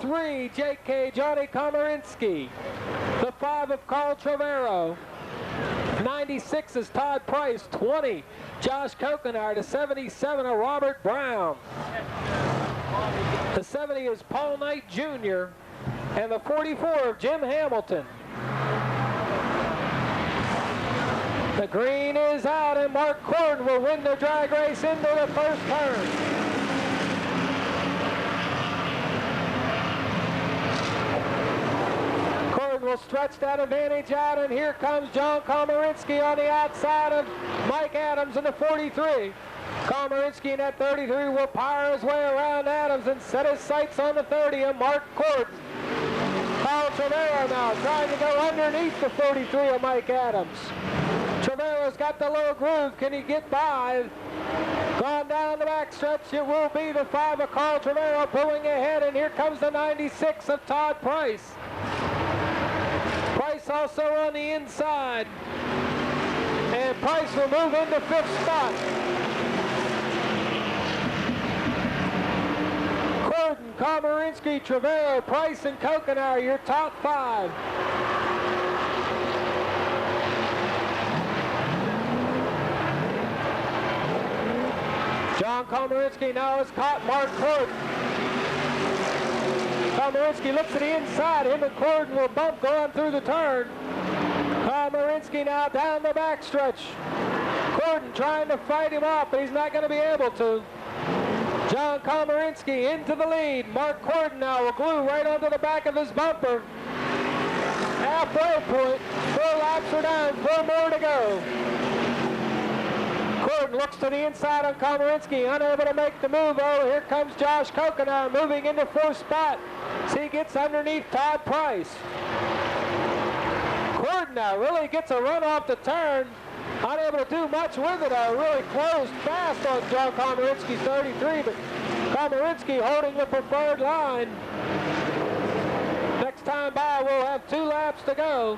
3, J.K. Johnny Komarinski. The 5 of Carl Trevero. 96 is Todd Price. 20, Josh Kokenaar. The 77 of Robert Brown. The 70 is Paul Knight Jr. And the 44 of Jim Hamilton. The green is out, and Mark Corden will win the drag race into the first turn. Corden will stretch that advantage out, and here comes John Komarinski on the outside of Mike Adams in the 43. Komarinski in that 33 will power his way around Adams and set his sights on the 30 of Mark Corden. Carl Trevero now trying to go underneath the 43 of Mike Adams. Trevero's got the low groove. Can he get by? Gone down the backstretch. It will be the 5 of Carl Trevero pulling ahead, and here comes the 96 of Todd Price. Price also on the inside. And Price will move into 5th spot. Corden, Komarinski, Trevero, Price, and Kokenaar, your top 5. John Komarinski now has caught Mark Corden. Komarinski looks to the inside. Him and Corden will bump going through the turn. Komarinski now down the backstretch. Corden trying to fight him off, but he's not going to be able to. John Komarinski into the lead. Mark Corden now will glue right onto the back of his bumper. Halfway point. 4 laps are down. 4 more to go. Corden looks to the inside on Komarinski, unable to make the move. Oh, here comes Josh Kokenaar moving into 4th spot. So he gets underneath Todd Price. Corden now really gets a run off the turn. Unable to do much with it. Really closed fast on John Komarinski's 33, but Komarinski holding the preferred line. Next time by, we'll have 2 laps to go.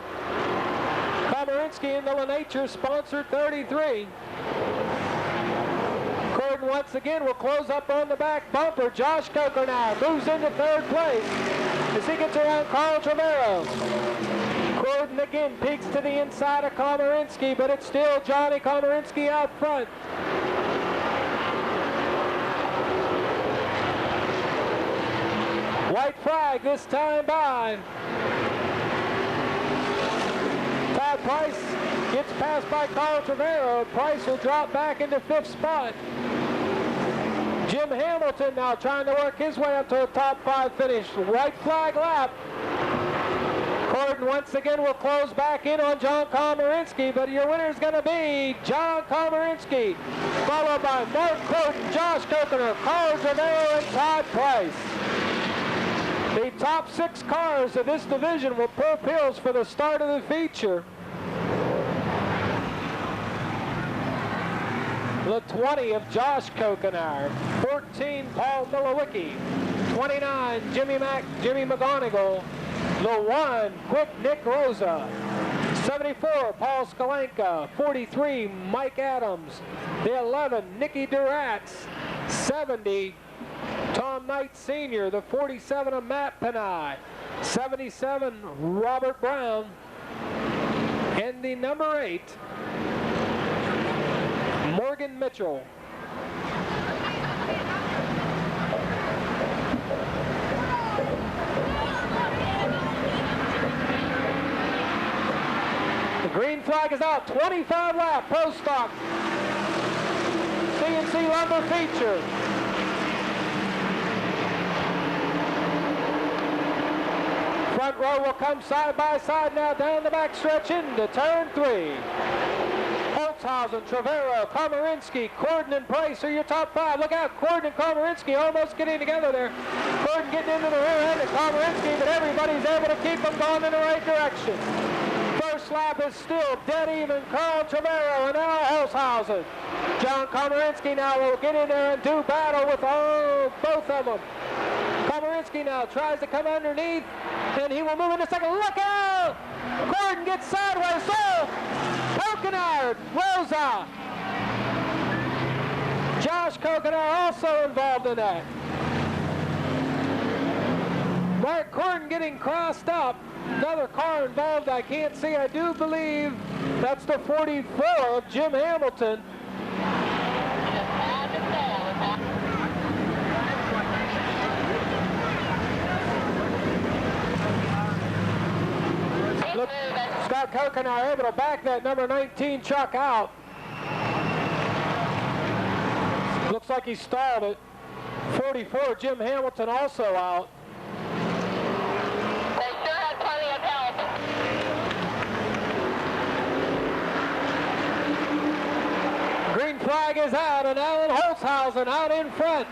Komarinski in the La Nature sponsored 33. Corden once again will close up on the back bumper. Josh Kokenaar moves into 3rd place as he gets around Carl Trevero. Corden again peeks to the inside of Komarinski, but it's still Johnny Komarinski out front. White flag this time by. Todd Price gets passed by Carl Trevero. Price will drop back into 5th spot. Jim Hamilton now trying to work his way up to a top 5 finish. White flag lap. Corden once again will close back in on John Komarinski, but your winner is going to be John Komarinski, followed by Mark Corden, Josh Kokenaar, Carl Trevero, and Todd Price. The top 6 cars of this division will pull pills for the start of the feature. The 20 of Josh Kokenaar, 14 Paul Milowicki, 29 Jimmy McGonigal, the 1 Quick Nick Rosa, 74 Paul Skalenka, 43 Mike Adams, the 11 Nicky Duratz, 70 Tom Knight Sr., the 47 of Matt Panay, 77 Robert Brown, and the number 8 Morgan Mitchell. The green flag is out. 25 lap pro stock CNC lumber feature. Front row will come side by side now down the back stretch into turn 3. Holtzhausen, Trevero, Komarinski, Corden, and Price are your top 5. Look out, Corden and Komarinski almost getting together there. Corden getting into the rear end of Komarinski, but everybody's able to keep them going in the right direction. First lap is still dead even. Carl Trevero and now Holtzhausen. John Komarinski now will get in there and do battle with both of them. Komarinski now tries to come underneath, and he will move in a second. Look out! Corden gets sideways. So Kokenaar, Rosa. Josh Kokenaar also involved in that. getting crossed up. Another car involved, I can't see. I do believe that's the 44 of Jim Hamilton. Look, Scott Kokenar able to back that number 19 truck out. Looks like he stalled it. 44, Jim Hamilton also out. They sure had plenty of help. Green flag is out, and Alan Holzhausen out in front.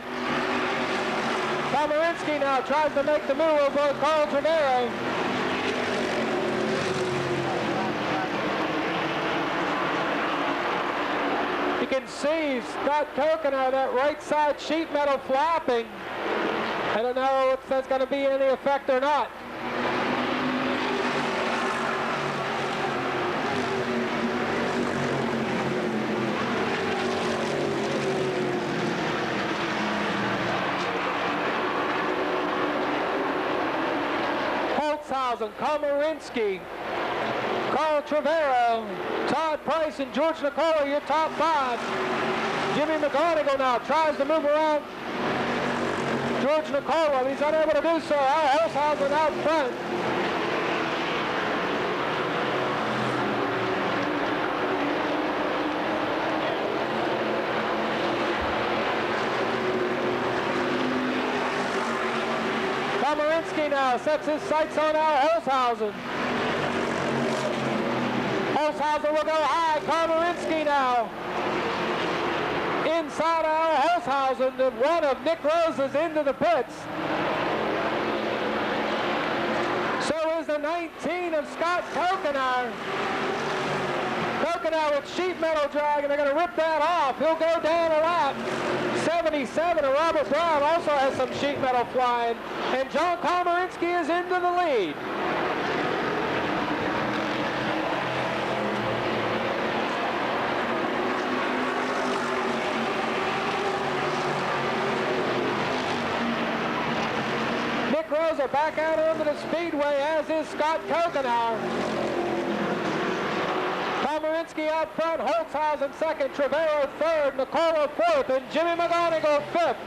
Komarinski now tries to make the move over Carl Trevero. You can see Scott Kokenar, that right side sheet metal flapping. I don't know if that's going to be any effect or not. Holzhausen, Komarinski, Carl Trevero, Todd Price, and George Nicola, your top 5. Jimmy McGonigal now tries to move around George Nicola. He's unable to do so. Al Holzhausen out front. Komarinski now sets his sights on Al Holzhausen. Holzhausen will go high. Komarinski now inside Al Holzhausen, and one of Nick Rose's into the pits. So is the 19 of Scott Kokenar. Kokenar with sheet metal drag, and they're going to rip that off. He'll go down a lap. 77 of Robert Brown also has some sheet metal flying, and John Komarinski is into the lead. Nick Rosa back out onto the speedway, as is Scott Kokenar. Komarinski out front, Holzhausen second, Trevero third, Nicola fourth, and Jimmy McGonigal fifth.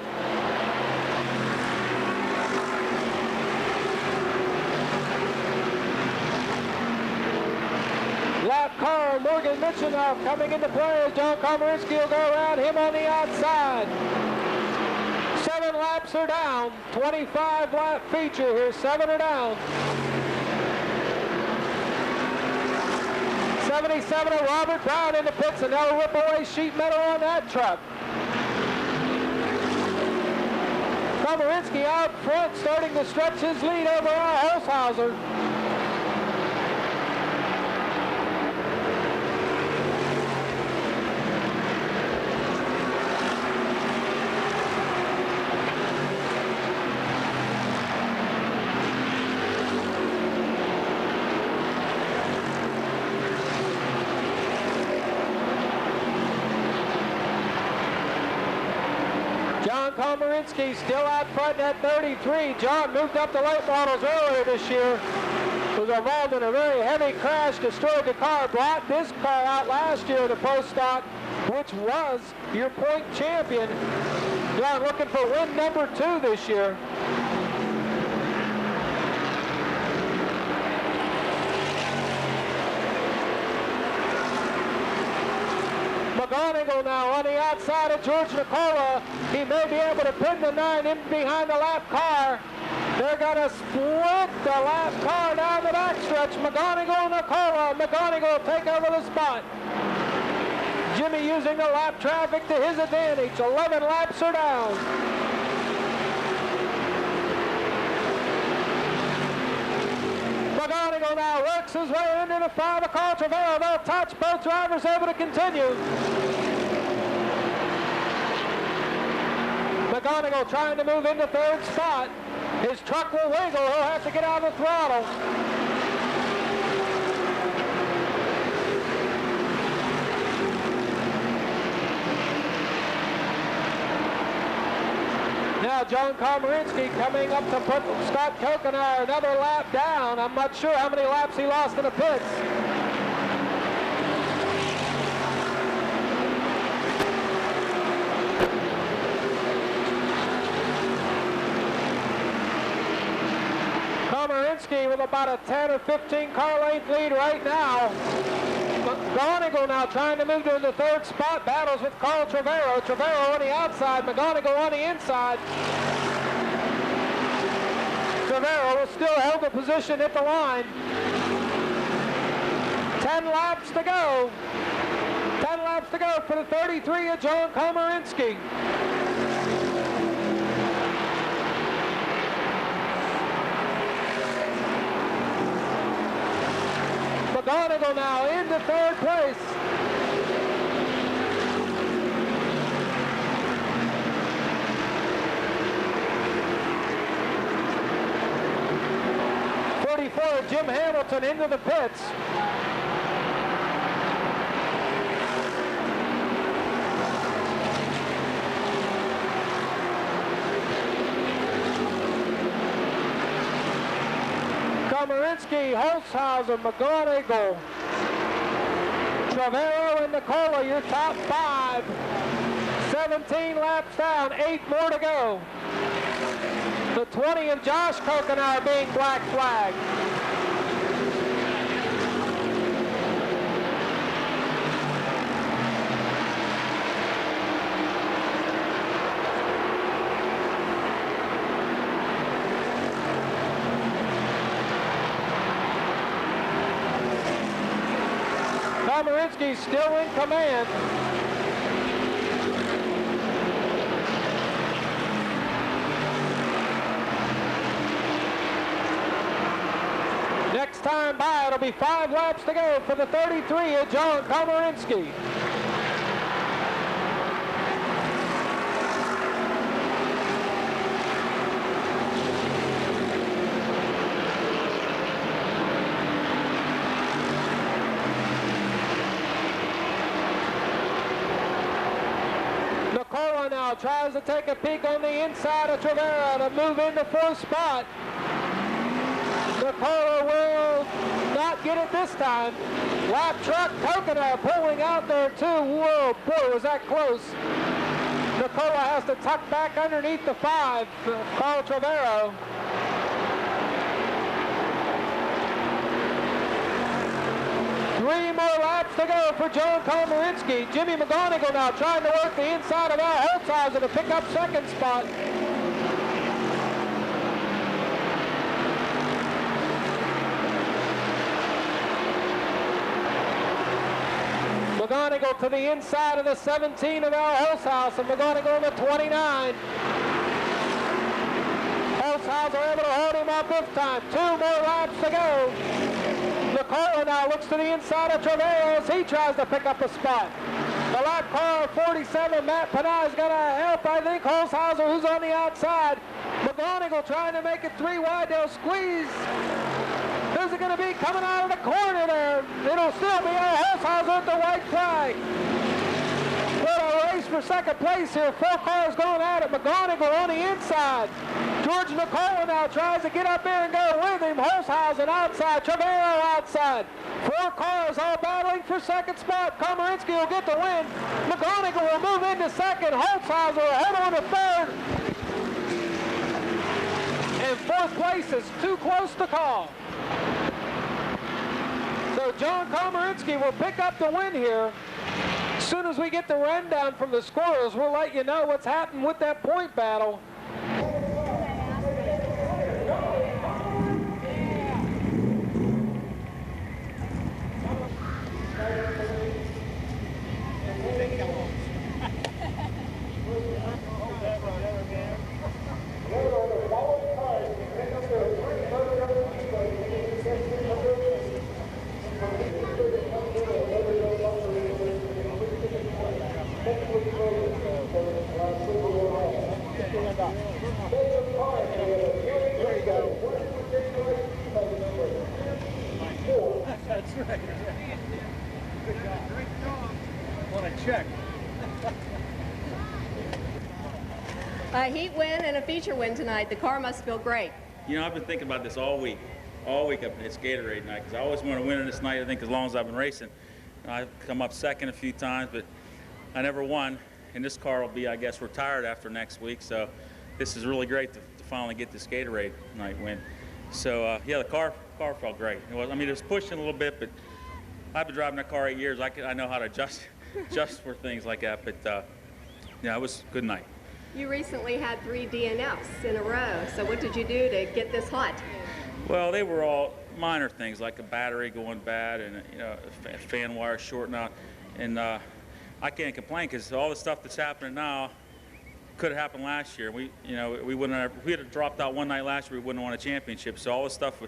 Lap car, Morgan Mitchell coming into play. John Komarinski will go around him on the outside. 7 laps are down. 25 lap feature here. 7 are down. 77 of Robert Brown in the pits, and they'll rip away sheet metal on that truck. Komarinski out front, starting to stretch his lead over Al Holzhausen. John Komarinski still out front at 33. John moved up the late models earlier this year. Was involved in a very heavy crash, destroyed the car, brought this car out last year, the Pro Stock, which was your point champion. John looking for win number 2 this year. McGonigal now on the outside of George Nicola. He may be able to pin the 9 in behind the lap car. They're going to split the lap car down the backstretch. McGonigal, Nicola. McGonigal take over the spot. Jimmy using the lap traffic to his advantage. 11 laps are down. McGonigal now works his way into the 5 of Carl Trevero. They'll touch, both drivers able to continue. McGonigal trying to move into 3rd spot. His truck will wiggle. He'll have to get out of the throttle. now John Komarinski coming up to put Scott Kokenar another lap down. I'm not sure how many laps he lost in the pits. Komarinski with about a 10 or 15 car length lead right now. McGonigal now trying to move to the third spot. Battles with Carl Trevero. Trevero on the outside. McGonigal on the inside. Trevero will still hold the position at the line. 10 laps to go. 10 laps to go for the 33 of John Komarinski. McGonigal now into third place. Jim Hamilton into the pits. Komarinski, Holzhauser, McGonigal, Trevero, and Nicola, your top 5. 17 laps down, 8 more to go. The 20 of Josh Kokenar being black flagged. Komarinski's still in command. Next time by, it'll be 5 laps to go for the 33 of John Komarinski. Nicola now tries to take a peek on the inside of Trevero to move into 4th spot. Nicola will not get it this time. Lap truck, Kokenar pulling out there too. Whoa, boy, was that close. Nicola has to tuck back underneath the 5, Carl Trevero. Three more laps to go for John Komarinski. Jimmy McGonigal now trying to work the inside of Al Holzhauser to pick up 2nd spot. McGonigal to the inside of the 17 of Al Holzhauser. McGonigal to 29. Holzhauser able to hold him up this time. 2 more laps to go. Nicola now looks to the inside of Trevero as he tries to pick up a spot. The lap car 47, Matt Panay is going to help, I think, Holzhauser, who's on the outside. McGonigal trying to make it 3 wide. They'll squeeze. Who's it going to be coming out of the corner there? It'll still be Al Holzhauser at the white flag. What a race for 2nd place here. 4 cars going at it. McGonigal on the inside. George Nicola now tries to get up there and go with him. Holzhausen outside. Trevero outside. 4 cars all battling for 2nd spot. Komarinski will get the win. McGonigal will move into 2nd. Holzhauser will head on to 3rd. And 4th place is too close to call. So John Komarinski will pick up the win here. As soon as we get the rundown from the scorers, we'll let you know what's happened with that point battle. That's right. Good job. Great job. Want to check. A heat win and a feature win tonight. The car must feel great. You know, I've been thinking about this all week. All week I've been at Gatorade night because I always want to win this night. I think as long as I've been racing, I've come up second a few times, but I never won. And this car will be, I guess, retired after next week. So this is really great to finally get this Gatorade night win. So yeah, the car felt great. It was, I mean, it was pushing a little bit, but I've been driving that car 8 years. I know how to adjust for things like that. But yeah, it was a good night. You recently had 3 DNFs in a row. So what did you do to get this hot? Well, they were all minor things like a battery going bad and a fan wire shorting out. And I can't complain because all the stuff that's happening now could have happened last year. We wouldn't have, if we had dropped out one night last year, we wouldn't have won a championship. So all the stuff,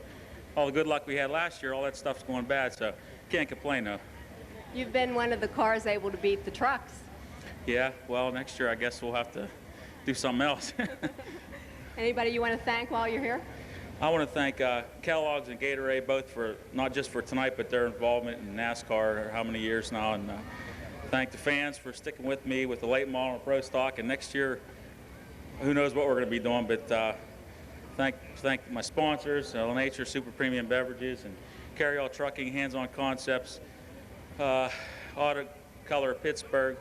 all the good luck we had last year, all that stuff's going bad. So can't complain though. You've been one of the cars able to beat the trucks. Yeah, well, next year I guess we'll have to do something else. Anybody you want to thank while you're here? I want to thank Kellogg's and Gatorade both for not just for tonight, but their involvement in NASCAR how many years now, and thank the fans for sticking with me with the late model and pro stock. And next year, who knows what we're going to be doing? But thank my sponsors, La Nature Super Premium Beverages, and Carry All Trucking, Hands On Concepts, Auto Color Pittsburgh,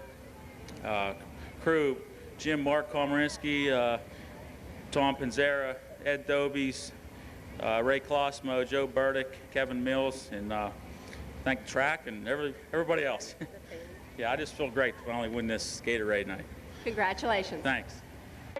crew, Jim, Mark, Komarinski, Tom Panzera, Ed Dobies, Ray Klossmo, Joe Burdick, Kevin Mills, and thank the track and everybody else. Yeah, I just feel great to finally win this Gatorade night. Congratulations. Thanks.